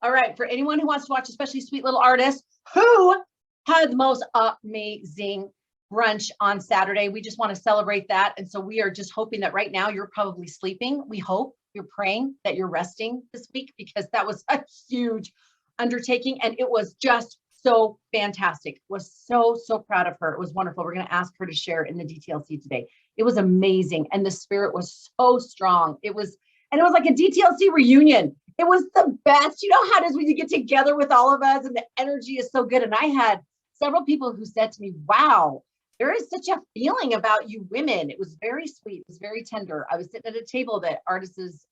All right. For anyone who wants to watch, especially Sweet Little Artist, who had the most amazing brunch on Saturday, we just want to celebrate that. And so we are just hoping that right now you're probably sleeping. We hope you're praying that you're resting this week, because that was a huge undertaking. And it was just so fantastic. Was so proud of her. It was wonderful. We're going to ask her to share in the DTLC today. It was amazing. And the spirit was so strong. It was like a DTLC reunion. It was the best. You know how it is when you get together with all of us and the energy is so good. And I had several people who said to me, wow, there is such a feeling about you women. It was very sweet. It was very tender. I was sitting at a table that artists'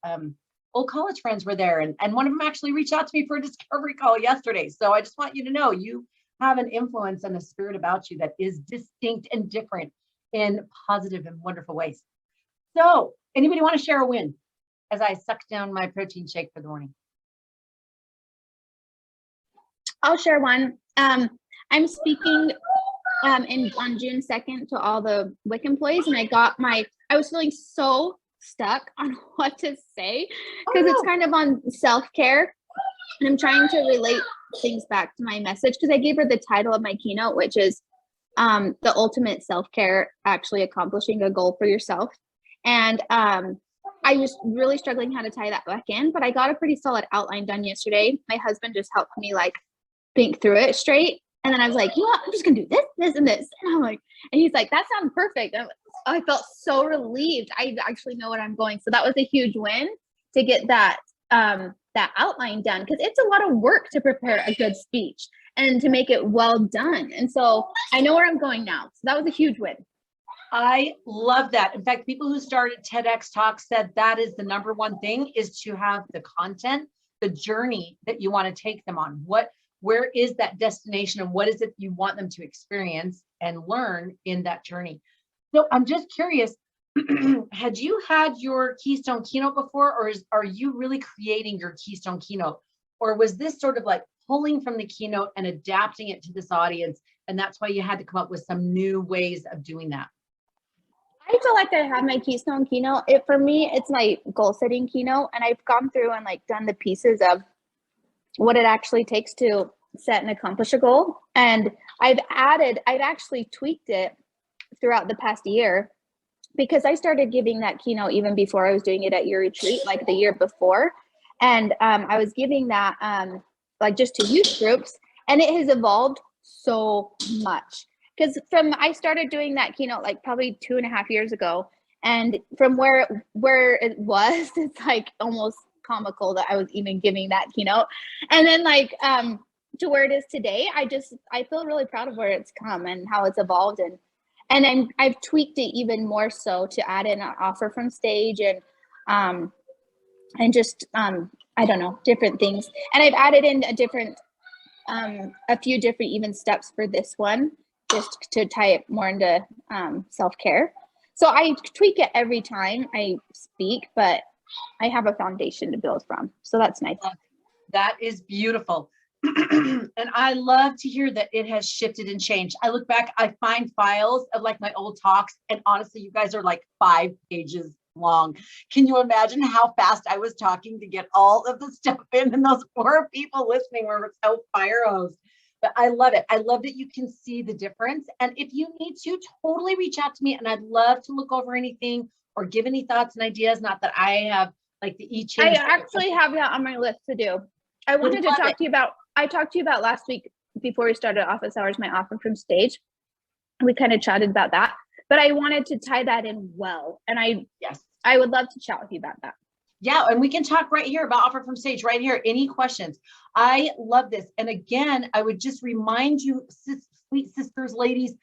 old college friends were there. And one of them actually reached out to me for a discovery call yesterday. So I just want you to know you have an influence and a spirit about you that is distinct and different in positive and wonderful ways. So anybody want to share a win as I suck down my protein shake for the morning? I'll share one. I'm speaking on June 2nd to all the WIC employees, and I was feeling so stuck on what to say, because it's kind of on self-care, and I'm trying to relate things back to my message, because I gave her the title of my keynote, which is the ultimate self-care, actually accomplishing a goal for yourself. And I was really struggling how to tie that back in, but I got a pretty solid outline done yesterday. My husband just helped me like think through it straight. And then I was like, you know what? I'm just gonna do this, this, and this. And I'm like, and he's like, that sounds perfect. I felt so relieved. I actually know what I'm going. So that was a huge win to get that that outline done, because it's a lot of work to prepare a good speech and to make it well done. And so I know where I'm going now. So that was a huge win. I love that. In fact, people who started TEDx Talks said that is the number one thing, is to have the content, the journey that you want to take them on. Where is that destination, and what is it you want them to experience and learn in that journey? So I'm just curious, had you had your Keystone keynote before, or are you really creating your Keystone keynote? Or was this sort of like pulling from the keynote and adapting it to this audience, and that's why you had to come up with some new ways of doing that? I feel like I have my Keystone keynote. For me, it's my goal setting keynote, and I've gone through and like done the pieces of what it actually takes to set and accomplish a goal. And I've actually tweaked it throughout the past year, because I started giving that keynote even before I was doing it at your retreat, like the year before. And I was giving that like just to youth groups, and it has evolved so much. Because I started doing that keynote like probably 2.5 years ago, and from where it was, it's like almost comical that I was even giving that keynote. And then like to where it is today, I feel really proud of where it's come and how it's evolved, and I've tweaked it even more so to add in an offer from stage and just I don't know, different things. And I've added in a few different even steps for this one, just to tie it more into self-care. So I tweak it every time I speak, but I have a foundation to build from. So that's nice. That is beautiful. And I love to hear that it has shifted and changed. I look back, I find files of like my old talks, and honestly, you guys are like 5 pages long. Can you imagine how fast I was talking to get all of the stuff in? And those poor people listening were so fire hosed. But I love it. I love that you can see the difference. And if you need to, totally reach out to me, and I'd love to look over anything or give any thoughts and ideas. Not that I have like the I actually have that on my list to do. I wanted to talk to you about, I talked to you about last week before we started office hours, my offer from stage. We kind of chatted about that, but I wanted to tie that in well. And I would love to chat with you about that. Yeah, and we can talk right here about offer from stage right here. Any questions? I love this. And again, I would just remind you, sweet sisters, ladies,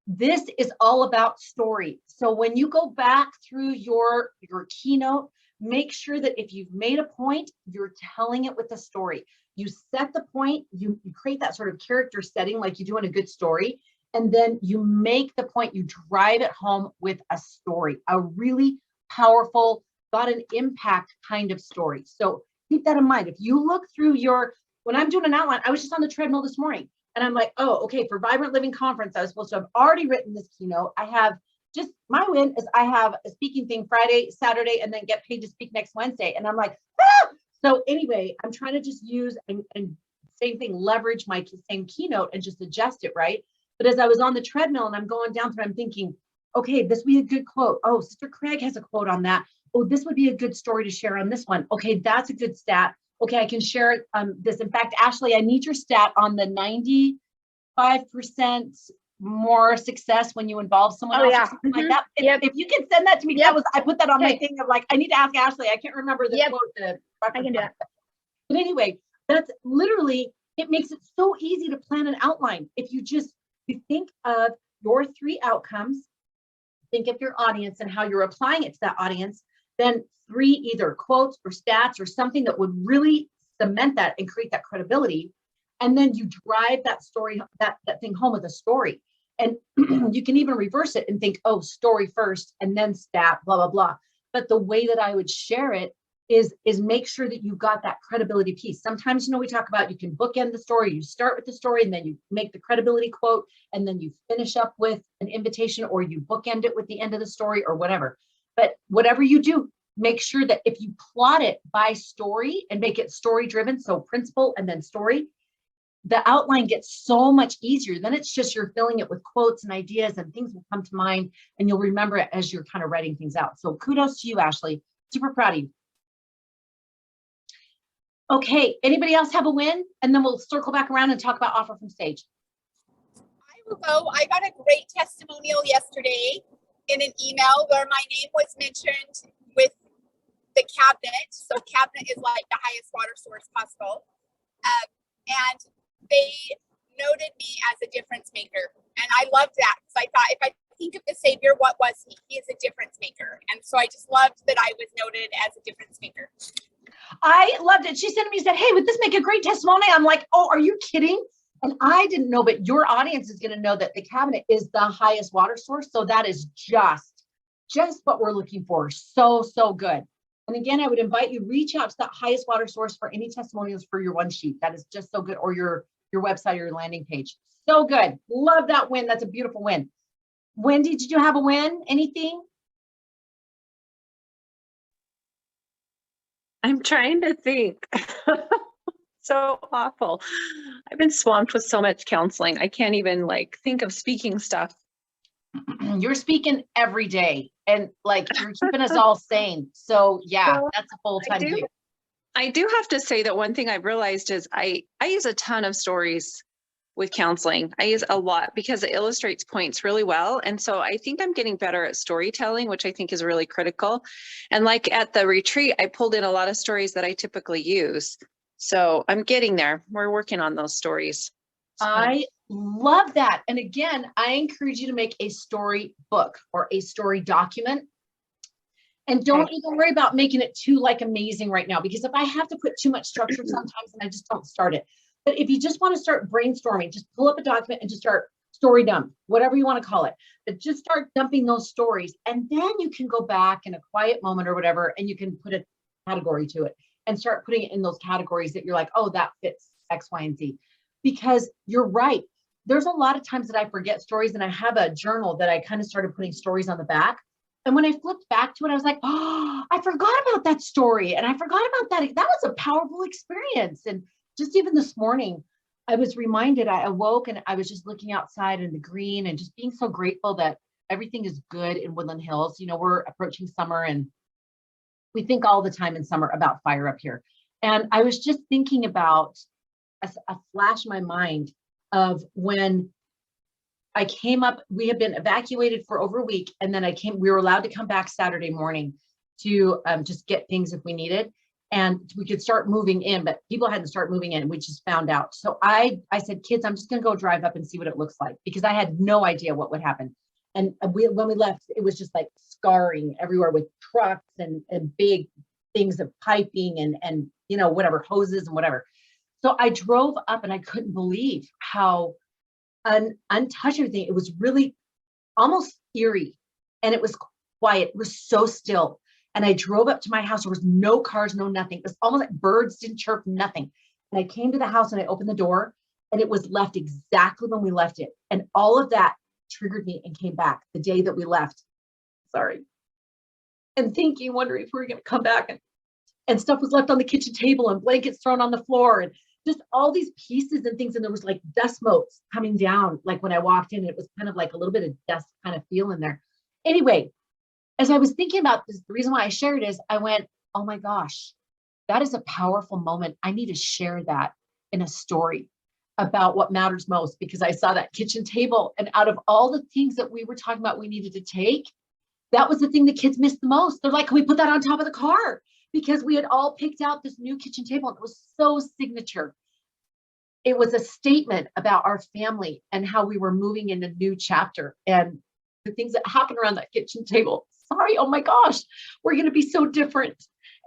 this is all about story. So when you go back through your keynote, make sure that if you've made a point, you're telling it with a story. You set the point, you create that sort of character setting like you do in a good story, and then you make the point, you drive it home with a story, a really powerful, got an impact kind of story. So keep that in mind. If you look through when I'm doing an outline, I was just on the treadmill this morning, and I'm like, oh, okay, for Vibrant Living Conference, I was supposed to have already written this keynote. I have just, my win is I have a speaking thing Friday, Saturday, and then get paid to speak next Wednesday. And I'm like, So anyway, I'm trying to just use and same thing, leverage my same keynote and just adjust it, right? But as I was on the treadmill and I'm going down through, I'm thinking, okay, this would be a good quote. Oh, Sister Craig has a quote on that. Oh, this would be a good story to share on this one. Okay, that's a good stat. Okay, I can share this. In fact, Ashley, I need your stat on the 95% more success when you involve someone else or something like that. If you can send that to me, that was, I put that on my thing of like, I need to ask Ashley. I can't remember the quote. I can do that. But anyway, that's literally, it makes it so easy to plan an outline. If you think of your 3 outcomes, think of your audience and how you're applying it to that audience, then 3 either quotes or stats or something that would really cement that and create that credibility. And then you drive that story, that thing home with a story. And you can even reverse it and think, oh, story first and then stat, blah, blah, blah. But the way that I would share it is make sure that you got that credibility piece. Sometimes, we talk about you can bookend the story. You start with the story and then you make the credibility quote and then you finish up with an invitation, or you bookend it with the end of the story or whatever. But whatever you do, make sure that if you plot it by story and make it story driven, so principle and then story, the outline gets so much easier. Then it's just you're filling it with quotes and ideas and things will come to mind and you'll remember it as you're kind of writing things out. So kudos to you, Ashley. Super proud of you. Okay, anybody else have a win? And then we'll circle back around and talk about offer from stage. I will go. I got a great testimonial yesterday in an email where my name was mentioned with the cabinet. So cabinet is like the highest water source possible. And they noted me as a difference maker. And I loved that because I thought, if I think of the Savior, what was he? He is a difference maker. And so I just loved that I was noted as a difference maker. I loved it. She sent me and said, hey, would this make a great testimony? I'm like, oh, are you kidding? And I didn't know, but your audience is going to know that the cabinet is the highest water source. So that is just what we're looking for. So, so good. And again, I would invite you, reach out to that highest water source for any testimonials for your one sheet. That is just so good. Or your website or your landing page. So good. Love that win. That's a beautiful win. Wendy, did you have a win? Anything? I'm trying to think. So awful. I've been swamped with so much counseling. I can't even think of speaking stuff. You're speaking every day and you're keeping us all sane. So yeah, well, that's a full-time gig. I do have to say that one thing I've realized is I use a ton of stories with counseling. I use a lot because it illustrates points really well. And so I think I'm getting better at storytelling, which I think is really critical. And at the retreat, I pulled in a lot of stories that I typically use. So I'm getting there. We're working on those stories. So. I love that. And again, I encourage you to make a story book or a story document. And don't even worry about making it too amazing right now, because if I have to put too much structure sometimes, and I just don't start it. But if you just want to start brainstorming, just pull up a document and just start story dump, whatever you want to call it. But just start dumping those stories. And then you can go back in a quiet moment or whatever, and you can put a category to it and start putting it in those categories that you're like, oh, that fits X, Y, and Z. Because you're right. There's a lot of times that I forget stories, and I have a journal that I kind of started putting stories on the back. And when I flipped back to it, I was like, oh, I forgot about that story. And I forgot about that. That was a powerful experience. And just even this morning, I was reminded, I awoke and I was just looking outside in the green and just being so grateful that everything is good in Woodland Hills. We're approaching summer and we think all the time in summer about fire up here. And I was just thinking about a flash in my mind of when I came up, we had been evacuated for over a week. And then we were allowed to come back Saturday morning to just get things if we needed. And we could start moving in, but people hadn't started moving in. We just found out. So I said, kids, I'm just going to go drive up and see what it looks like, because I had no idea what would happen. And when we left, it was just scarring everywhere with trucks and big things of piping and whatever, hoses and whatever. So I drove up and I couldn't believe how untouched everything. It was really almost eerie, and it was quiet. It was so still. And I drove up to my house. There was no cars, no nothing. It was almost like birds didn't chirp, nothing. And I came to the house and I opened the door, and it was left exactly when we left it. And all of that triggered me and came back the day that we left. Sorry. And thinking, wondering if we were going to come back. And and stuff was left on the kitchen table and blankets thrown on the floor and just all these pieces and things. And there was like dust motes coming down. Like when I walked in, it was kind of like a little bit of dust kind of feel in there. Anyway, as I was thinking about this, the reason why I shared is I went, oh my gosh, that is a powerful moment. I need to share that in a story about what matters most, because I saw that kitchen table, and out of all the things that we were talking about we needed to take, that was the thing the kids missed the most. They're like, can we put that on top of the car? Because we had all picked out this new kitchen table. And it was so signature. It was a statement about our family and how we were moving in a new chapter and the things that happened around that kitchen table. Sorry, oh my gosh, we're going to be so different.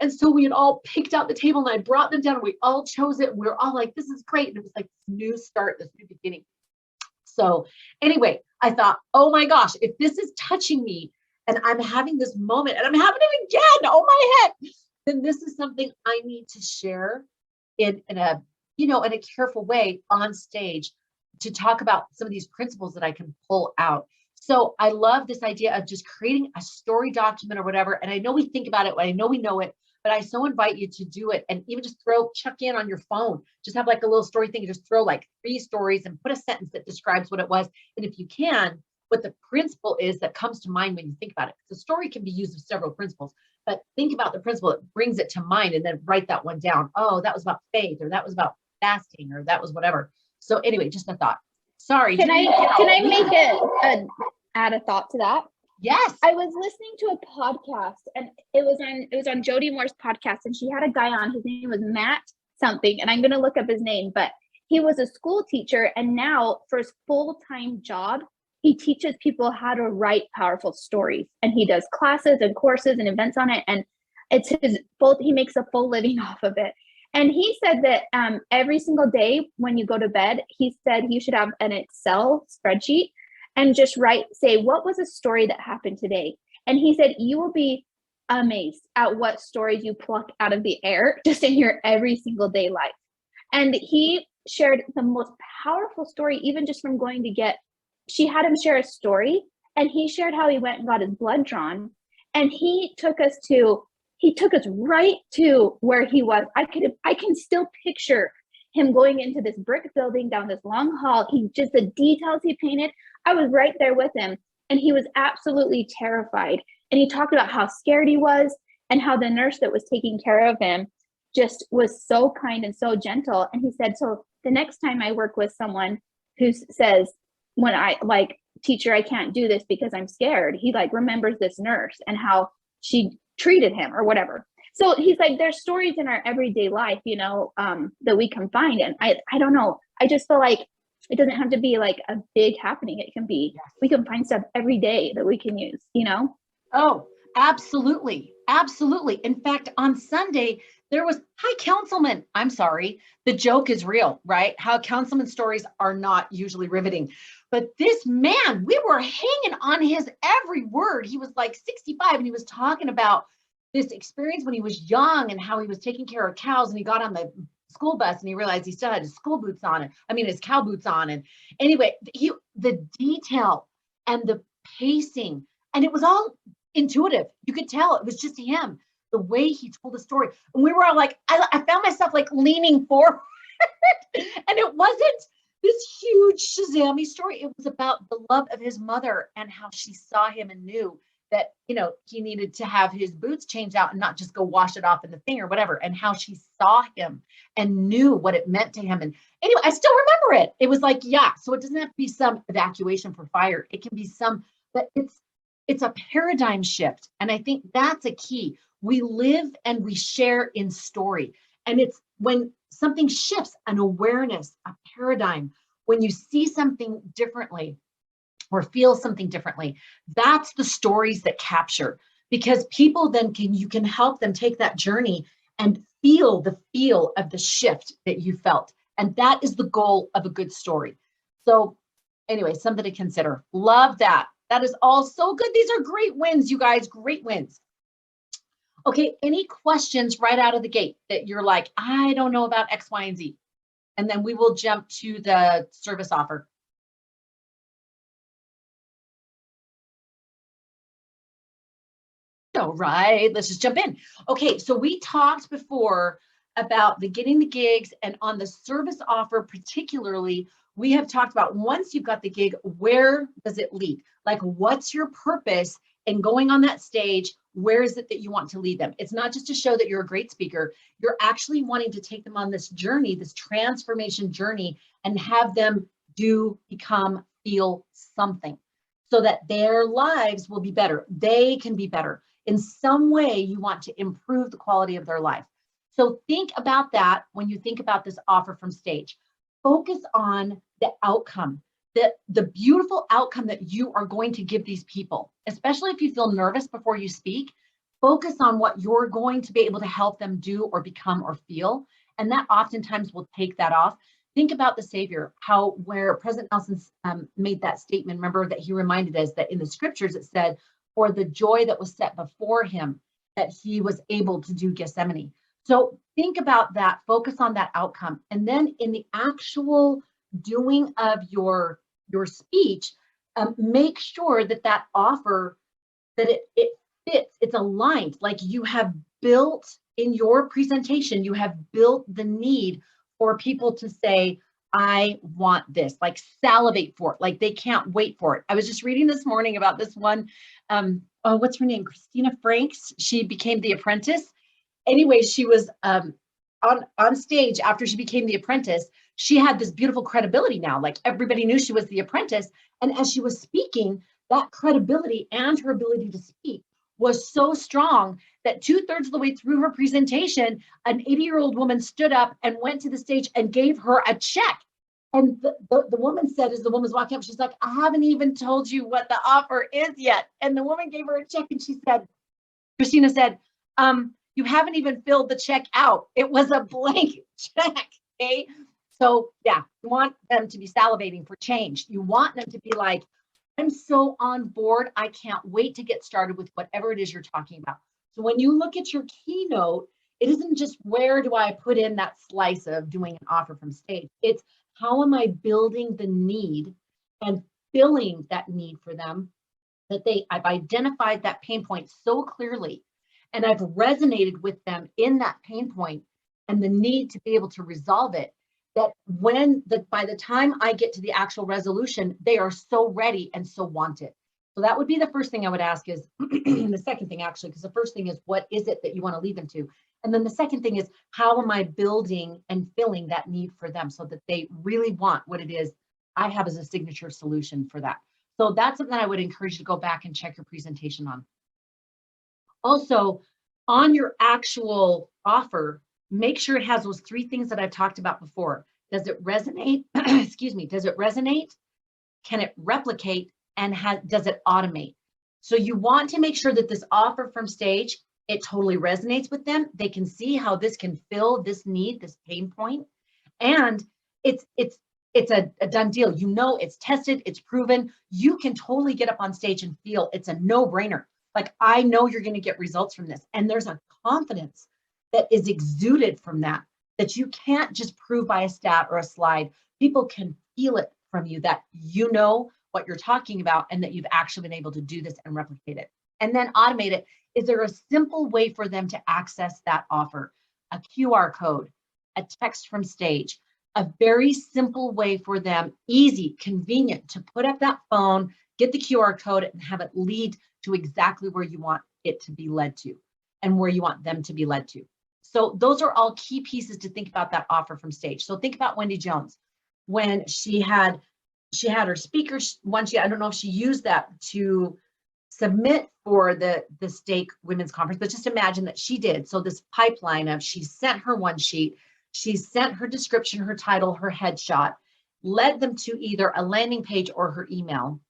And so we had all picked out the table, and I brought them down, and we all chose it. And we were all like, this is great. And it was like this new start, this new beginning. So anyway, I thought, oh my gosh, if this is touching me and I'm having this moment and I'm having it again, oh my heck, then this is something I need to share in a, in a careful way on stage to talk about some of these principles that I can pull out. So I love this idea of just creating a story document or whatever. And I know we think about it, I know we know it, but I so invite you to do it, and even just chuck in on your phone, just have like a little story thing, and just throw like 3 stories and put a sentence that describes what it was. And if you can, what the principle is that comes to mind when you think about it. The story can be used with several principles, but think about the principle that brings it to mind, and then write that one down. Oh, that was about faith, or that was about fasting, or that was whatever. So anyway, just a thought. Sorry. Can I make add a thought to that? Yes. I was listening to a podcast, and it was on Jody Moore's podcast, and she had a guy on. His name was Matt something, and I'm going to look up his name, but he was a school teacher, and now for his full-time job, he teaches people how to write powerful stories, and he does classes and courses and events on it, and he makes a full living off of it. And he said that every single day when you go to bed, he said you should have an Excel spreadsheet and just say, what was a story that happened today? And he said, you will be amazed at what stories you pluck out of the air just in your every single day life. And he shared the most powerful story, even just from going to she had him share a story, and he shared how he went and got his blood drawn. And he took us right to where he was. I can still picture him going into this brick building down this long hall. The details he painted, I was right there with him, and he was absolutely terrified. And he talked about how scared he was, and how the nurse that was taking care of him just was so kind and so gentle. And he said, so the next time I work with someone who says, when I teacher, I can't do this because I'm scared, he remembers this nurse and how she treated him or whatever. So he's like, there's stories in our everyday life, that we can find. And I don't know. I just feel like it doesn't have to be like a big happening. It can be, we can find stuff every day that we can use, Oh, absolutely. Absolutely. In fact, on Sunday, there was, hi, Councilman. I'm sorry. The joke is real, right? How Councilman stories are not usually riveting. But this man, we were hanging on his every word. He was like 65, and he was talking about this experience when he was young and how he was taking care of cows, and he got on the school bus and he realized he still had his school boots on, his cow boots on. And anyway, the detail and the pacing, and it was all intuitive. You could tell it was just him, the way he told the story. And we were all like, I found myself leaning forward and it wasn't this huge Shazam-y story. It was about the love of his mother and how she saw him and knew that, he needed to have his boots changed out and not just go wash it off in the thing or whatever, and how she saw him and knew what it meant to him. And anyway, I still remember it. It was like, so it doesn't have to be some evacuation for fire. It can be but it's a paradigm shift. And I think that's a key. We live and we share in story. And it's when something shifts, an awareness, a paradigm, when you see something differently or feel something differently, that's the stories that capture, because people then you can help them take that journey and feel the feel of the shift that you felt. And that is the goal of a good story. So anyway, something to consider. Love that. That is all so good. These are great wins, you guys, great wins. Okay, any questions right out of the gate that you're like, I don't know about X, Y, and Z? And then we will jump to the service offer. All right, let's just jump in. Okay, so we talked before about the getting the gigs, and on the service offer particularly, we have talked about once you've got the gig, where does it lead? Like, what's your purpose in going on that stage? Where is it that you want to lead them? It's not just to show that you're a great speaker. You're actually wanting to take them on this journey, this transformation journey, and have them become, feel something so that their lives will be better. They can be better. In some way, you want to improve the quality of their life. So think about that when you think about this offer from stage. Focus on the outcome, the beautiful outcome that you are going to give these people, especially if you feel nervous before you speak. Focus on what you're going to be able to help them do or become or feel. And that oftentimes will take that off. Think about the Savior, where President Nelson made that statement. Remember that he reminded us that in the scriptures it said, for the joy that was set before him, that he was able to do Gethsemane. So think about that, focus on that outcome. And then in the actual doing of your speech, make sure that that offer, that it fits, it's aligned. Like you have built in your presentation, you have built the need for people to say, I want this, like salivate for it, like they can't wait for it. I was just reading this morning about this one, what's her name? Christina Franks. She became The Apprentice. Anyway, she was on stage after she became The Apprentice. She had this beautiful credibility now, like everybody knew she was The Apprentice. And as she was speaking, that credibility and her ability to speak was so strong that 2/3 of the way through her presentation, an 80-year-old woman stood up and went to the stage and gave her a check. And the woman said, as the woman was walking up, she's like, I haven't even told you what the offer is yet. And the woman gave her a check and she said, Christina said, you haven't even filled the check out. It was a blank check, okay? So yeah, you want them to be salivating for change. You want them to be like, I'm so on board. I can't wait to get started with whatever it is you're talking about. So when you look at your keynote, it isn't just where do I put in that slice of doing an offer from stage. It's how am I building the need and filling that need for them, that I've identified that pain point so clearly, and I've resonated with them in that pain point and the need to be able to resolve it, that by the time I get to the actual resolution, they are so ready and so wanted. So that would be the first thing I would ask is, the second thing actually, because the first thing is, what is it that you want to lead them to? And then the second thing is, how am I building and filling that need for them so that they really want what it is I have as a signature solution for that. So that's something I would encourage you to go back and check your presentation on. Also, on your actual offer, make sure it has those 3 things that I've talked about before. Does it resonate? Excuse me. Does it resonate? Can it replicate? And does it automate? So you want to make sure that this offer from stage, it totally resonates with them. They can see how this can fill this need, this pain point. And it's a done deal. You know, it's tested, it's proven. You can totally get up on stage and feel it's a no-brainer. Like, I know you're going to get results from this. And there's a confidence that is exuded from that you can't just prove by a stat or a slide. People can feel it from you that you know what you're talking about and that you've actually been able to do this and replicate it. And then automate it. Is there a simple way for them to access that offer? A QR code, a text from stage, a very simple way for them, easy, convenient, to put up that phone, get the QR code and have it lead to exactly where you want it to be led to and where you want them to be led to. So those are all key pieces to think about that offer from stage. So think about Wendy Jones when she had her speakers once. I don't know if she used that to submit for the stake women's conference, but just imagine that she did. So this pipeline of, she sent her one sheet, she sent her description, her title, her headshot, led them to either a landing page or her email.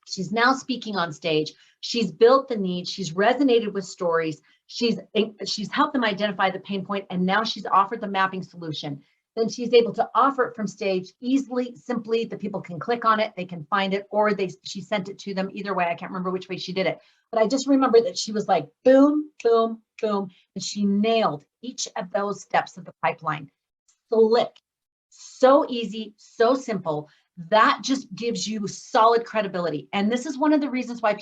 She's now speaking on stage. She's built the need. She's resonated with stories. She's helped them identify the pain point, and now she's offered the mapping solution. Then she's able to offer it from stage easily, simply. The people can click on it, they can find it, or she sent it to them. Either way, I can't remember which way she did it, but I just remember that she was like, boom, boom, boom, and she nailed each of those steps of the pipeline. Slick, so easy, so simple. That just gives you solid credibility. And this is one of the reasons why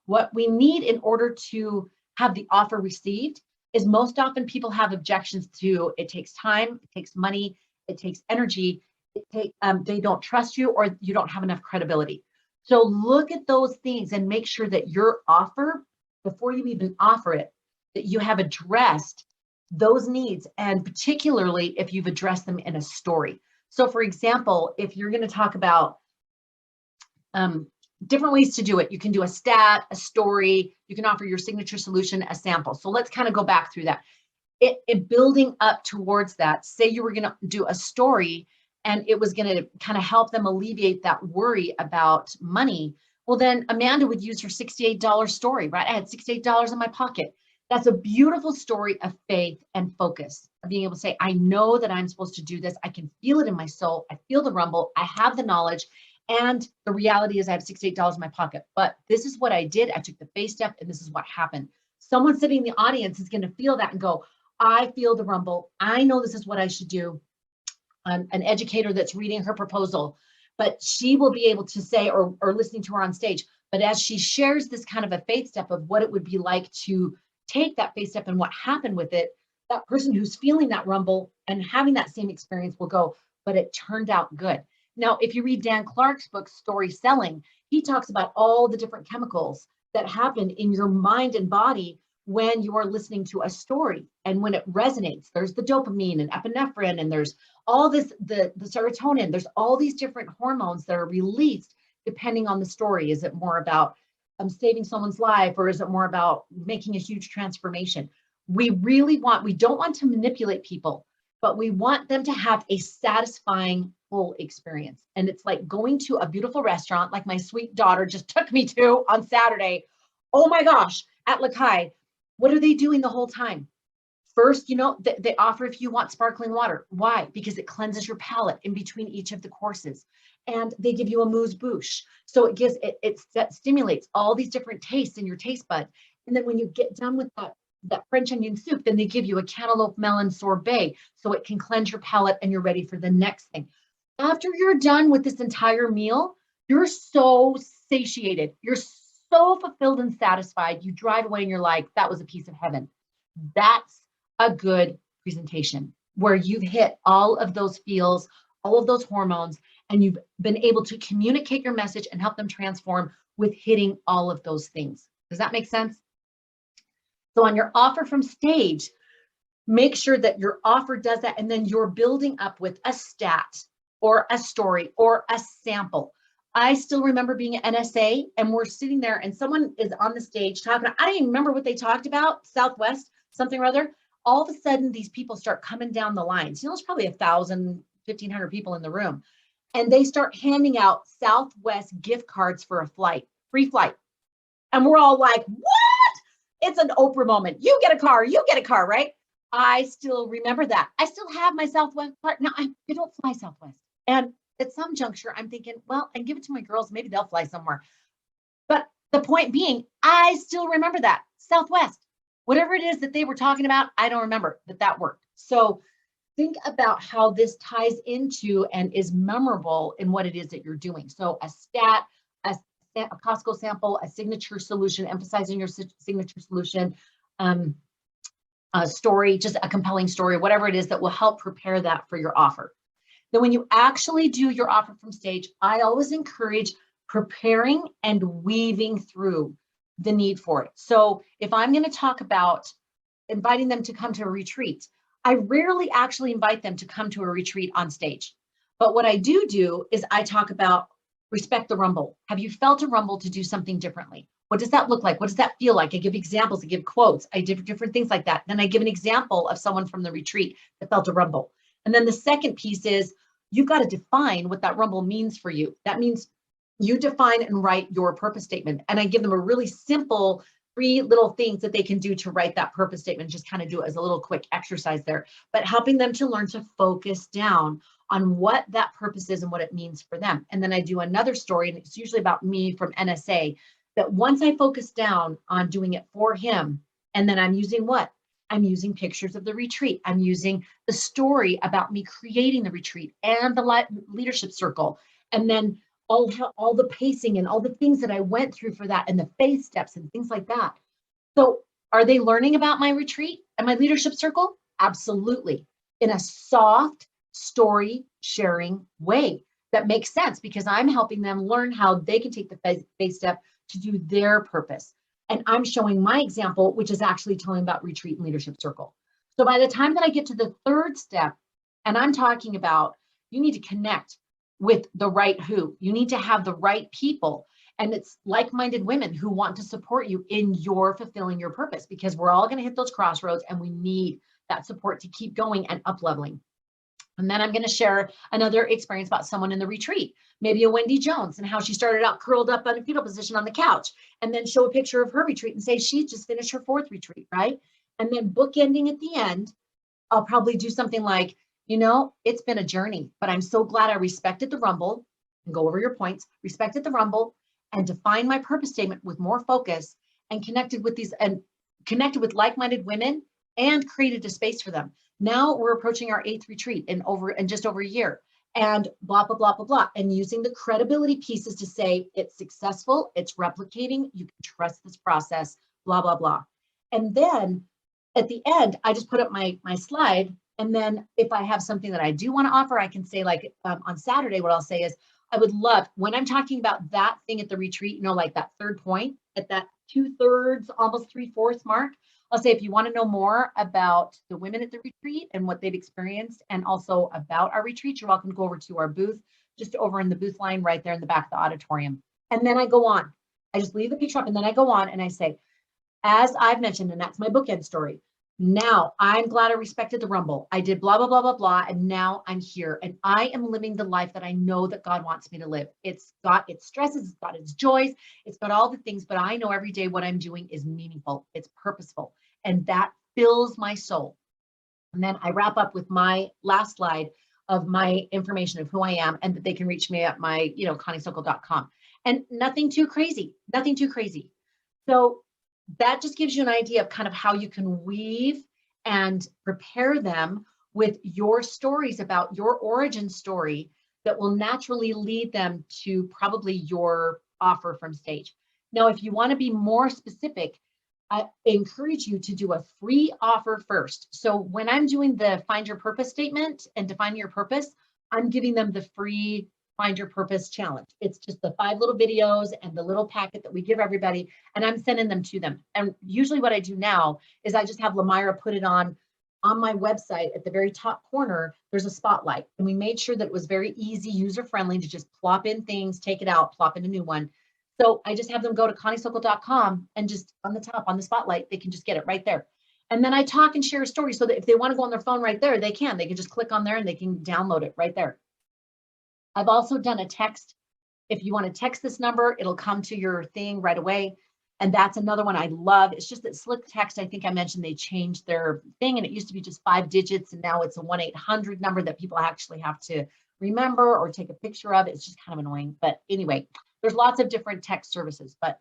what we need in order to have the offer received is most often people have objections to it takes time, it takes money, it takes energy, they don't trust you or you don't have enough credibility. So look at those things and make sure that your offer, before you even offer it, that you have addressed those needs, and particularly if you've addressed them in a story. So for example, if you're going to talk about different ways to do it, you can do a stat, a story, you can offer your signature solution, a sample. So let's kind of go back through that. It building up towards that, say you were going to do a story and it was going to kind of help them alleviate that worry about money. Well, then Amanda would use her $68 story, right? I had $68 in my pocket. That's a beautiful story of faith and focus, of being able to say, I know that I'm supposed to do this. I can feel it in my soul. I feel the rumble. I have the knowledge. And the reality is I have $68 in my pocket, but this is what I did. I took the face step and this is what happened. Someone sitting in the audience is going to feel that and go, I feel the rumble. I know this is what I should do. I'm an educator that's reading her proposal, but she will be able to say, or listening to her on stage, but as she shares this kind of a faith step of what it would be like to take that faith step and what happened with it, that person who's feeling that rumble and having that same experience will go, but it turned out good. Now, if you read Dan Clark's book, Story Selling, he talks about all the different chemicals that happen in your mind and body when you are listening to a story and when it resonates. There's the dopamine and epinephrine, and there's all this, the serotonin. There's all these different hormones that are released depending on the story. Is it more about saving someone's life, or is it more about making a huge transformation? We don't want to manipulate people, but we want them to have a satisfying, full experience. And it's like going to a beautiful restaurant, like my sweet daughter just took me to on Saturday. Oh my gosh, at Lakai, what are they doing the whole time? First, they offer if you want sparkling water. Why? Because it cleanses your palate in between each of the courses. And they give you a amuse-bouche. So it stimulates all these different tastes in your taste bud. And then when you get done with that French onion soup, then they give you a cantaloupe melon sorbet so it can cleanse your palate and you're ready for the next thing. After you're done with this entire meal, you're so satiated. You're so fulfilled and satisfied. You drive away and you're like, that was a piece of heaven. That's a good presentation where you've hit all of those feels, all of those hormones, and you've been able to communicate your message and help them transform with hitting all of those things. Does that make sense? So on your offer from stage, make sure that your offer does that, and then you're building up with a stat or a story or a sample. I still remember being at NSA and we're sitting there and someone is on the stage talking. I don't even remember what they talked about, Southwest, something or other. All of a sudden, these people start coming down the lines. There's probably 1,000, 1,500 people in the room. And they start handing out Southwest gift cards for a flight, free flight. And we're all like, what? It's an Oprah moment. You get a car, right? I still remember that. I still have my Southwest card. Now, I don't fly Southwest. And at some juncture, I'm thinking, well, I give it to my girls. Maybe they'll fly somewhere. But the point being, I still remember that. Southwest. Whatever it is that they were talking about, I don't remember, but that worked. So think about how this ties into and is memorable in what it is that you're doing. So a stat, a Costco sample, a signature solution, emphasizing your signature solution, a story, just a compelling story, whatever it is that will help prepare that for your offer. Then when you actually do your offer from stage, I always encourage preparing and weaving through the need for it. So if I'm going to talk about inviting them to come to a retreat, I rarely actually invite them to come to a retreat on stage. But what I do is I talk about respect the rumble. Have you felt a rumble to do something differently? What does that look like? What does that feel like? I give examples, I give quotes, I do different things like that. Then I give an example of someone from the retreat that felt a rumble. And then the second piece is you've got to define what that rumble means for you. That means you define and write your purpose statement. And I give them a really simple 3 little things that they can do to write that purpose statement, just kind of do it as a little quick exercise there, but helping them to learn to focus down on what that purpose is and what it means for them. And then I do another story, and it's usually about me from NSA, that once I focus down on doing it for him, and then I'm using what? I'm using pictures of the retreat. I'm using the story about me creating the retreat and the leadership circle. And then all the pacing and all the things that I went through for that and the faith steps and things like that. So Are they learning about my retreat and my leadership circle? Absolutely. In a soft story sharing way that makes sense, because I'm helping them learn how they can take the base step to do their purpose. And I'm showing my example, which is actually telling about retreat and leadership circle. So by the time that I get to the third step, and I'm talking about, you need to connect with the right who, you need to have the right people. And it's like-minded women who want to support you in your fulfilling your purpose, because we're all going to hit those crossroads and we need that support to keep going and up leveling. And then I'm going to share another experience about someone in the retreat, maybe a Wendy Jones, and how she started out curled up in a fetal position on the couch, and then show a picture of her retreat and say she just finished her 4th retreat, right? And then bookending at the end, I'll probably do something like, you know, it's been a journey, but I'm so glad I respected the rumble, and go over your points, respected the rumble, and defined my purpose statement with more focus, and connected with like-minded women, and created a space for them. Now we're approaching our 8th retreat in just over a year, and blah, blah, blah, blah, blah. And using the credibility pieces to say it's successful, it's replicating, you can trust this process, blah, blah, blah. And then at the end, I just put up my slide. And then if I have something that I do want to offer, I can say, like on Saturday, what I'll say is, I would love, when I'm talking about that thing at the retreat, you know, like that third point at that 2/3, almost 3/4 mark, I'll say, if you want to know more about the women at the retreat and what they've experienced, and also about our retreat, you're welcome to go over to our booth, just over in the booth line right there in the back of the auditorium. And then I go on. I just leave the picture up, and then I go on and I say, as I've mentioned, and that's my bookend story. Now I'm glad I respected the rumble. I did blah, blah, blah, blah, blah. And now I'm here, and I am living the life that I know that God wants me to live. It's got its stresses, it's got its joys, it's got all the things, but I know every day what I'm doing is meaningful. It's purposeful. And that fills my soul. And then I wrap up with my last slide of my information of who I am, and that they can reach me at my, ConnieSokol.com. And nothing too crazy, nothing too crazy. So that just gives you an idea of kind of how you can weave and prepare them with your stories about your origin story that will naturally lead them to probably your offer from stage. Now, if you want to be more specific, I encourage you to do a free offer first. So when I'm doing the Find Your Purpose statement and Define Your Purpose, I'm giving them the free Find Your Purpose challenge. It's just the 5 little videos and the little packet that we give everybody, and I'm sending them to them. And usually what I do now is I just have Lamira put it on my website. At the very top corner, there's a spotlight, and we made sure that it was very easy, user-friendly to just plop in things, take it out, plop in a new one. So I just have them go to ConnieSokol.com, and just on the top, on the spotlight, they can just get it right there. And then I talk and share a story so that if they want to go on their phone right there, they can just click on there and they can download it right there. I've also done a text. If you want to text this number, it'll come to your thing right away. And that's another one I love. It's just that Slick Text, I think I mentioned they changed their thing, and it used to be just 5 digits, and now it's a 1-800 number that people actually have to remember or take a picture of. It's just kind of annoying. But anyway, there's lots of different text services, but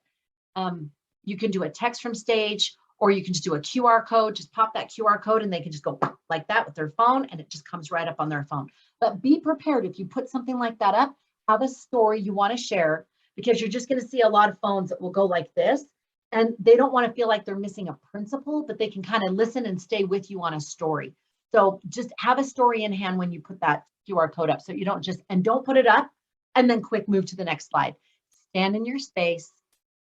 you can do a text from stage, or you can just do a QR code, just pop that QR code and they can just go like that with their phone, and it just comes right up on their phone. But be prepared. If you put something like that up, have a story you want to share, because you're just going to see a lot of phones that will go like this, and they don't want to feel like they're missing a principle, but they can kind of listen and stay with you on a story. So just have a story in hand when you put that QR code up, so you don't don't put it up and then quick move to the next slide. Stand in your space,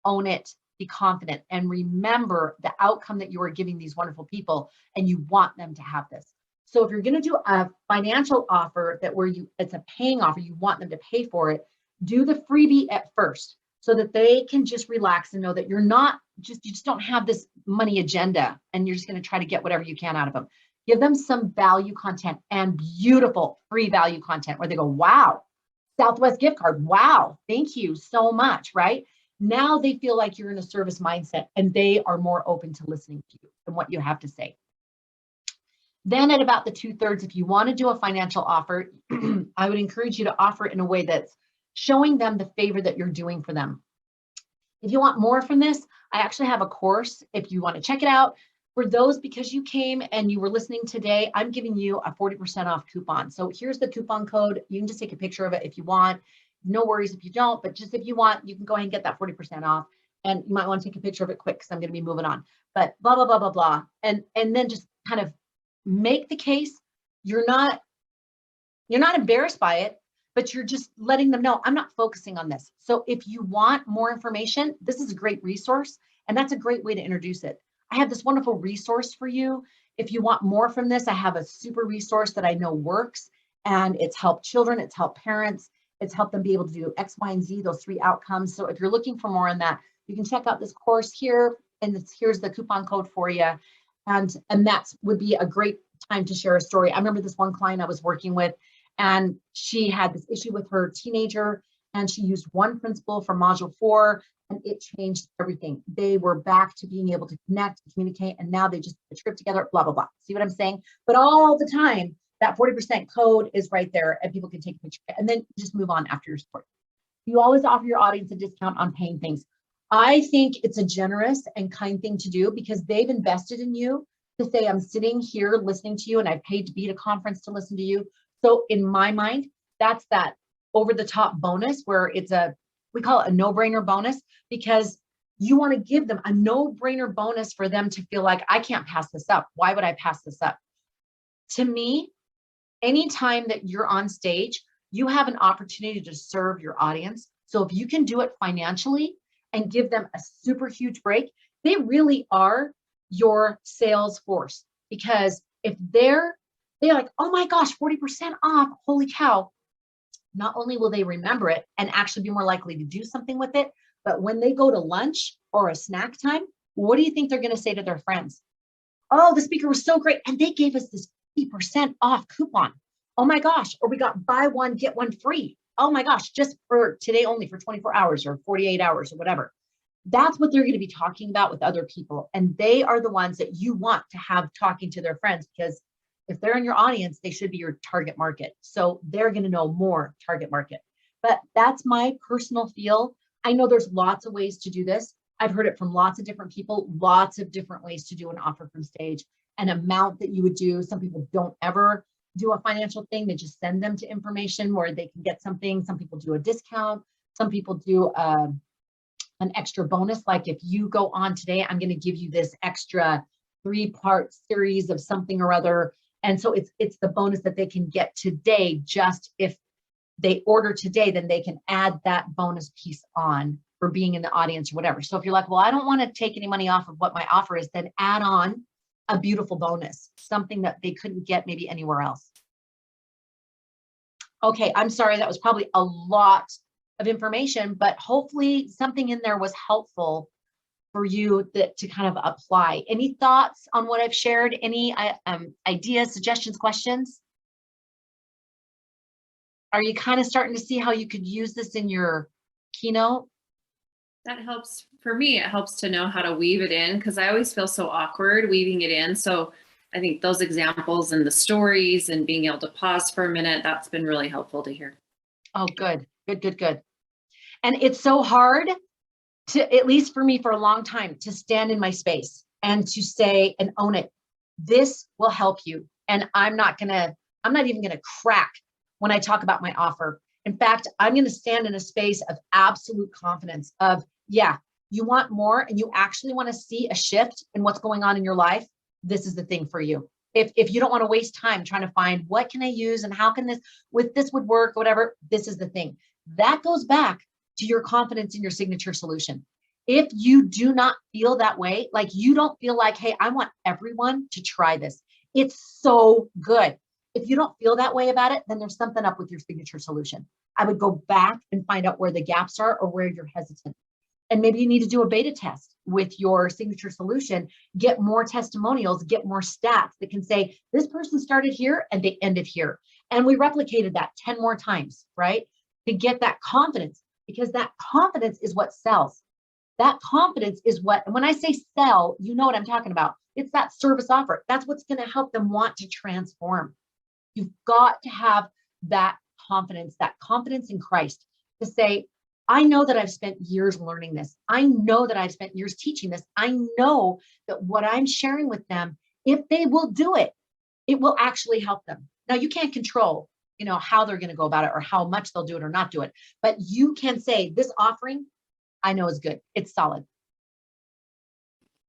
own it, be confident, and remember the outcome that you are giving these wonderful people, and you want them to have this. So if you're going to do a financial offer it's a paying offer, you want them to pay for it, do the freebie at first, so that they can just relax and know that you just don't have this money agenda and you're just going to try to get whatever you can out of them. Give them some value content, and beautiful free value content where they go, wow, Southwest gift card. Wow, thank you so much, right? Now they feel like you're in a service mindset, and they are more open to listening to you and what you have to say. Then at about the 2/3, if you want to do a financial offer, I would encourage you to offer it in a way that's showing them the favor that you're doing for them. If you want more from this, I actually have a course if you want to check it out. For those, because you came and you were listening today, I'm giving you a 40% off coupon. So here's the coupon code. You can just take a picture of it if you want. No worries if you don't, but just if you want, you can go ahead and get that 40% off. and you might want to take a picture of it quick because I'm going to be moving on, but blah, blah, blah, blah, blah. And then just kind of make the case. You're not embarrassed by it, but you're just letting them know I'm not focusing on this. So if you want more information, this is a great resource, and that's a great way to introduce it. I have this wonderful resource for you. If you want more from this, I have a super resource that I know works, and it's helped children, it's helped parents, it's helped them be able to do X, Y, and Z, those 3 outcomes. So if you're looking for more on that, you can check out this course here, and here's the coupon code for you. And that would be a great time to share a story. I remember this one client I was working with, and she had this issue with her teenager, and she used one principle from module 4, and it changed everything. They were back to being able to connect, communicate, and now they just did a trip together, blah, blah, blah. See what I'm saying? But all the time, that 40% code is right there, and people can take a picture and then just move on after your story. You always offer your audience a discount on paying things. I think it's a generous and kind thing to do because they've invested in you to say, I'm sitting here listening to you, and I paid to be at a conference to listen to you. So in my mind, that's that over the top bonus where we call it a no-brainer bonus, because you want to give them a no-brainer bonus for them to feel like, I can't pass this up. Why would I pass this up? To me, anytime that you're on stage, you have an opportunity to serve your audience. So if you can do it financially and give them a super huge break, they really are your sales force. Because if they're like, oh my gosh, 40% off, holy cow. Not only will they remember it and actually be more likely to do something with it, but when they go to lunch or a snack time, what do you think they're going to say to their friends? Oh, the speaker was so great, and they gave us this 50% off coupon. Oh my gosh, or we got buy one, get one free. Oh my gosh, just for today only for 24 hours or 48 hours or whatever. That's what they're going to be talking about with other people. And they are the ones that you want to have talking to their friends, because if they're in your audience, they should be your target market. So they're going to know more target market. But that's my personal feel. I know there's lots of ways to do this. I've heard it from lots of different people, lots of different ways to do an offer from stage, an amount that you would do. Some people don't ever do a financial thing. They just send them to information where they can get something. Some people do a discount. Some people do an extra bonus. Like if you go on today, I'm going to give you this extra 3-part series of something or other. And so it's the bonus that they can get today. Just if they order today, then they can add that bonus piece on for being in the audience or whatever. So if you're like, well, I don't want to take any money off of what my offer is, then add on a beautiful bonus, something that they couldn't get maybe anywhere else. Okay, I'm sorry, that was probably a lot of information, but hopefully something in there was helpful for you to kind of apply. Any thoughts on what I've shared? Any ideas, suggestions, questions? Are you kind of starting to see how you could use this in your keynote? That helps. For me, it helps to know how to weave it in, because I always feel so awkward weaving it in. So I think those examples and the stories and being able to pause for a minute, that's been really helpful to hear. Oh, good, good, good, good. And it's so hard to, at least for me for a long time, to stand in my space and to say and own it. This will help you. And I'm not even gonna crack when I talk about my offer. In fact, I'm gonna stand in a space of absolute confidence of, yeah, you want more and you actually wanna see a shift in what's going on in your life, this is the thing for you. If you don't wanna waste time trying to find what can I use and how can this would work, whatever, this is the thing. That goes back to your confidence in your signature solution. If you do not feel that way, like you don't feel like, hey, I want everyone to try this, it's so good. If you don't feel that way about it, then there's something up with your signature solution. I would go back and find out where the gaps are or where you're hesitant. And maybe you need to do a beta test with your signature solution, get more testimonials, get more stats that can say, this person started here and they ended here. And we replicated that 10 more times, right? To get that confidence, because that confidence is what sells. That confidence is what, and when I say sell, you know what I'm talking about. It's that service offer. That's what's going to help them want to transform. You've got to have that confidence in Christ to say, I know that I've spent years learning this. I know that I've spent years teaching this. I know that what I'm sharing with them, if they will do it, it will actually help them. Now you can't control, how they're going to go about it or how much they'll do it or not do it. But you can say this offering, I know is good. It's solid.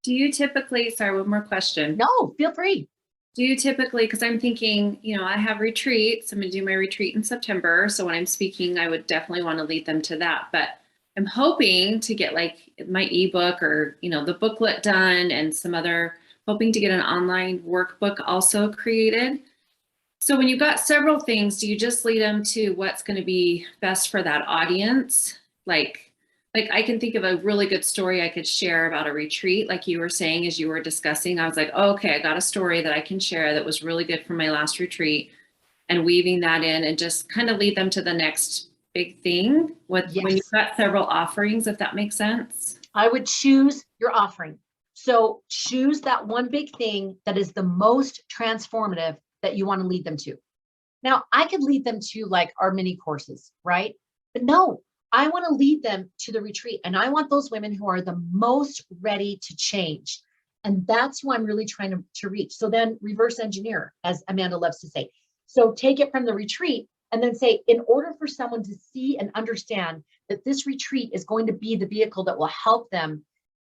Do you typically, sorry, one more question. No, feel free. Do you typically, because I'm thinking, I have retreats, I'm going to do my retreat in September. So when I'm speaking, I would definitely want to lead them to that. But I'm hoping to get like my ebook or, the booklet done and hoping to get an online workbook also created. So when you've got several things, do you just lead them to what's going to be best for that audience? Like I can think of a really good story I could share about a retreat. Like you were saying, as you were discussing, I was like, oh, okay, I got a story that I can share that was really good from my last retreat, and weaving that in and just kind of lead them to the next big thing when you've got several offerings, if that makes sense. I would choose your offering. So choose that one big thing that is the most transformative that you want to lead them to. Now, I could lead them to like our mini courses, right? But no, I want to lead them to the retreat. And I want those women who are the most ready to change. And that's who I'm really trying to reach. So then reverse engineer, as Amanda loves to say. So take it from the retreat and then say, in order for someone to see and understand that this retreat is going to be the vehicle that will help them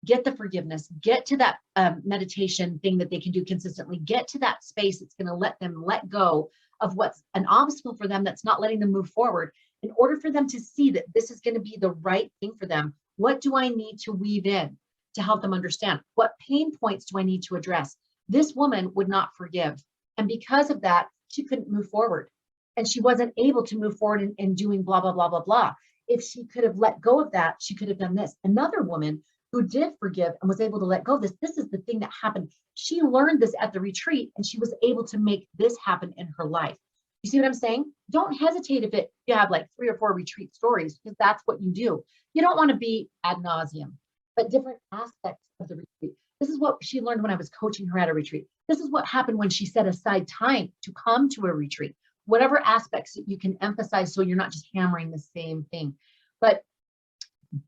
get the forgiveness, get to that meditation thing that they can do consistently, get to that space that's going to let them let go of what's an obstacle for them that's not letting them move forward. In order for them to see that this is going to be the right thing for them, what do I need to weave in to help them understand? What pain points do I need to address? This woman would not forgive. And because of that, she couldn't move forward. And she wasn't able to move forward in doing blah, blah, blah, blah, blah. If she could have let go of that, she could have done this. Another woman who did forgive and was able to let go of this, this is the thing that happened. She learned this at the retreat and she was able to make this happen in her life. You see what I'm saying? Don't hesitate if you have like 3 or 4 retreat stories, because that's what you do. You don't want to be ad nauseum, but different aspects of the retreat. This is what she learned when I was coaching her at a retreat. This is what happened when she set aside time to come to a retreat. Whatever aspects that you can emphasize so you're not just hammering the same thing. But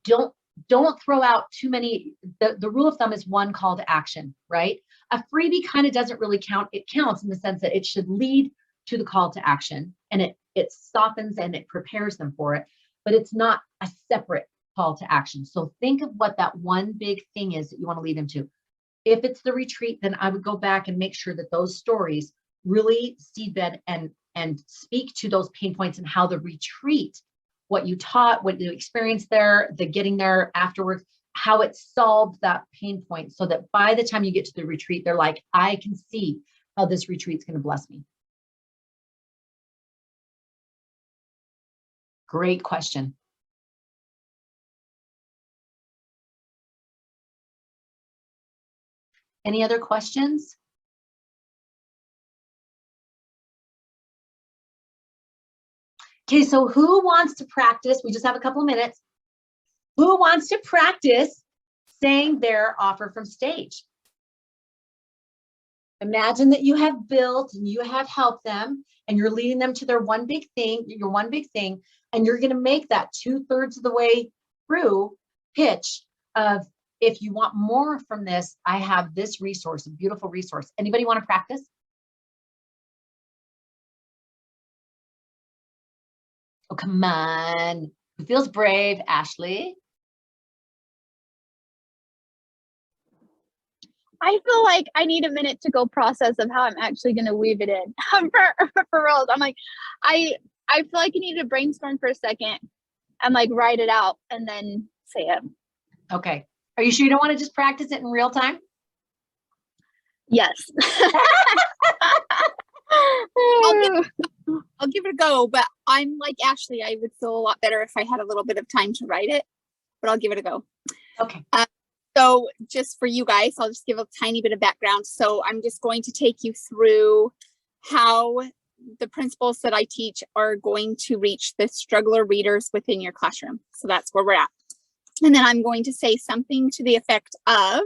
don't throw out too many. The rule of thumb is one call to action, right? A freebie kind of doesn't really count. It counts in the sense that it should lead to the call to action, and it softens and it prepares them for it, but it's not a separate call to action. So think of what that one big thing is that you want to lead them to. If it's the retreat, then I would go back and make sure that those stories really seedbed and speak to those pain points and how the retreat, what you taught, what you experienced there, the getting there afterwards, how it solved that pain point, so that by the time you get to the retreat, they're like, I can see how this retreat's going to bless me. Great question. Any other questions? Okay, so who wants to practice? We just have a couple of minutes. Who wants to practice saying their offer from stage? Imagine that you have built and you have helped them and you're leading them to their one big thing, and you're going to make that 2/3 of the way through pitch of, if you want more from this, I have this resource, a beautiful resource. Anybody want to practice? Oh, come on. Who feels brave? Ashley? I feel like I need a minute to go process of how I'm actually going to weave it in for real. I'm like, I feel like I need to brainstorm for a second and like write it out and then say it. Okay. Are you sure you don't want to just practice it in real time? Yes. I'll give it a go, but I'm like Ashley, I would feel a lot better if I had a little bit of time to write it, but I'll give it a go. Okay. So just for you guys, I'll just give a tiny bit of background. So I'm just going to take you through how the principles that I teach are going to reach the struggler readers within your classroom. So that's where we're at. And then I'm going to say something to the effect of,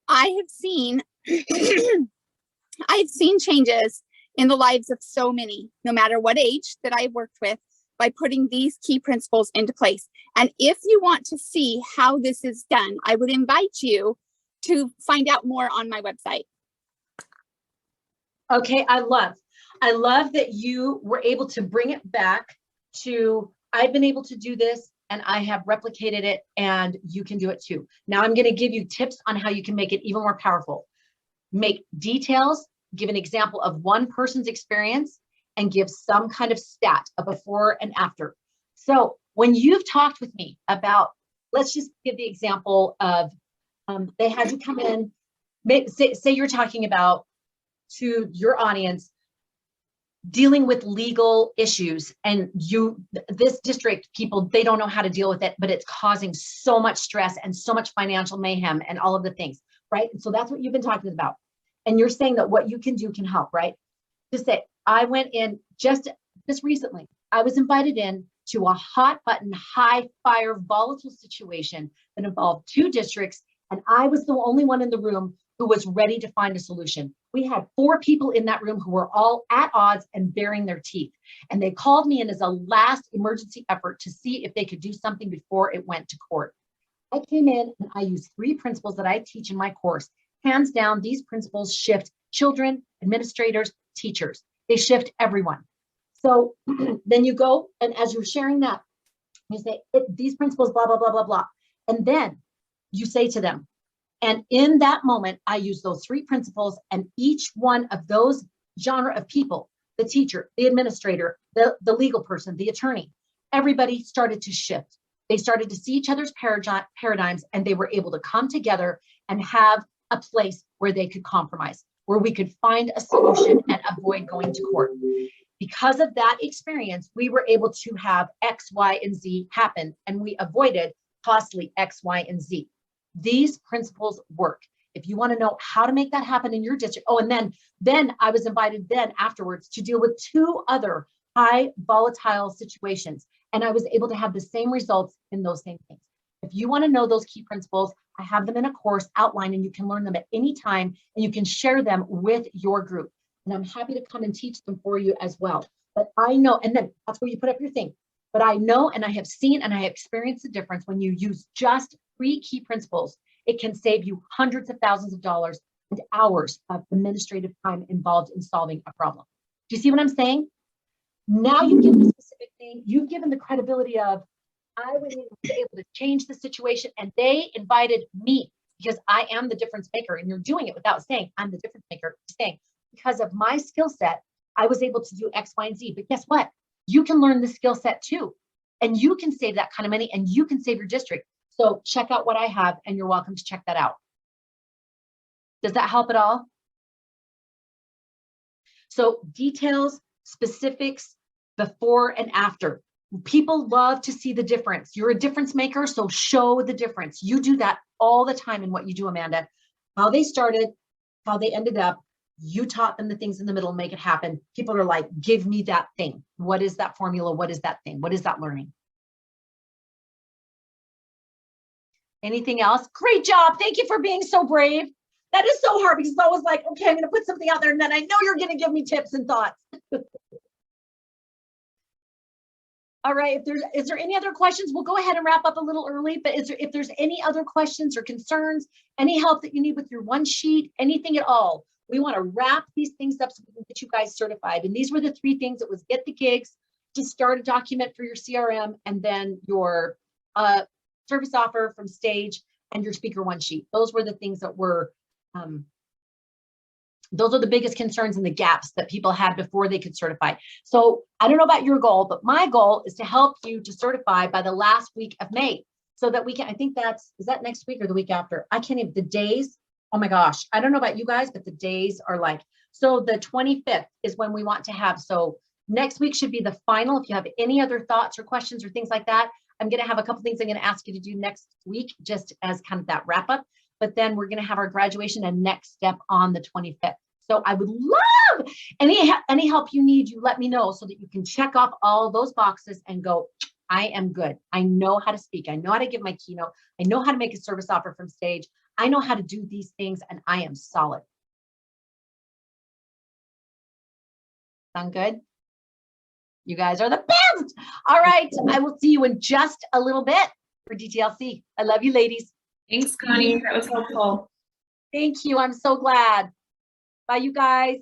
I have seen changes in the lives of so many, no matter what age that I've worked with, by putting these key principles into place. And if you want to see how this is done, I would invite you to find out more on my website. Okay, I love that you were able to bring it back to, I've been able to do this, and I have replicated it, and you can do it too. Now I'm going to give you tips on how you can make it even more powerful. Make details, give an example of one person's experience, and give some kind of stat, a before and after. So when you've talked with me about, let's just give the example of they had to come in, say you're talking about to your audience, dealing with legal issues, and this district people, they don't know how to deal with it, but it's causing so much stress and so much financial mayhem and all of the things, right? And so that's what you've been talking about. And you're saying that what you can do can help, right? Just say, I went in just recently, I was invited in to a hot button, high fire, volatile situation that involved 2 districts. And I was the only one in the room who was ready to find a solution. We had 4 people in that room who were all at odds and baring their teeth. And they called me in as a last emergency effort to see if they could do something before it went to court. I came in and I used 3 principles that I teach in my course. Hands down, these principles shift children, administrators, teachers. They shift everyone. So then you go, and as you're sharing that, you say, these principles, blah, blah, blah, blah, blah. And then you say to them, and in that moment, I use those 3 principles, and each one of those genre of people, the teacher, the administrator, the legal person, the attorney, everybody started to shift. They started to see each other's paradigms, and they were able to come together and have a place where they could compromise, where we could find a solution and avoid going to court. Because of that experience, we were able to have X, Y, and Z happen, and we avoided costly X, Y, and Z. These principles work. If you want to know how to make that happen in your district. Oh, and then I was invited then afterwards to deal with 2 other high volatile situations. And I was able to have the same results in those same things. If you want to know those key principles, I have them in a course outline, and you can learn them at any time, and you can share them with your group. And I'm happy to come and teach them for you as well. But I know, and then that's where you put up your thing. But I know, and I have seen, and I have experienced the difference when you use just 3 key principles. It can save you hundreds of thousands of dollars and hours of administrative time involved in solving a problem. Do you see what I'm saying? Now you've given the specific thing, you've given the credibility of, I was able to change the situation, and they invited me because I am the difference maker. And you're doing it without saying I'm the difference maker. You're saying because of my skill set, I was able to do X, Y, and Z. But guess what? You can learn the skill set too, and you can save that kind of money, and you can save your district. So check out what I have, and you're welcome to check that out. Does that help at all? So details, specifics, before and after. People love to see the difference. You're a difference maker, so show the difference. You do that all the time in what you do, Amanda. How they started, how they ended up. You taught them the things in the middle, make it happen. People are like, give me that thing. What is that formula? What is that thing? What is that learning? Anything else? Great job. Thank you for being so brave. That is so hard because it's always like, okay, I'm going to put something out there, and then I know you're going to give me tips and thoughts. All right, is there any other questions? We'll go ahead and wrap up a little early, but if there's any other questions or concerns, any help that you need with your one sheet, anything at all, we want to wrap these things up so we can get you guys certified. And these were the 3 things. It was get the gigs, to start a document for your CRM, and then your service offer from Stage and your speaker one sheet. Those were the things that were, those are the biggest concerns and the gaps that people had before they could certify. So I don't know about your goal, but my goal is to help you to certify by the last week of May so that we can, I think is that next week or the week after? I can't even, the days, oh my gosh, I don't know about you guys, but the days are like, so the 25th is when we want to have, so next week should be the final. If you have any other thoughts or questions or things like that, I'm going to have a couple things I'm going to ask you to do next week, just as kind of that wrap up. But then we're going to have our graduation and next step on the 25th. So I would love any help you need, you let me know so that you can check off all those boxes and go, I am good. I know how to speak. I know how to give my keynote. I know how to make a service offer from Stage. I know how to do these things, and I am solid. Sound good? You guys are the best. All right. I will see you in just a little bit for DTLC. I love you, ladies. Thanks, Connie. That was helpful. Thank you. I'm so glad. Bye, you guys.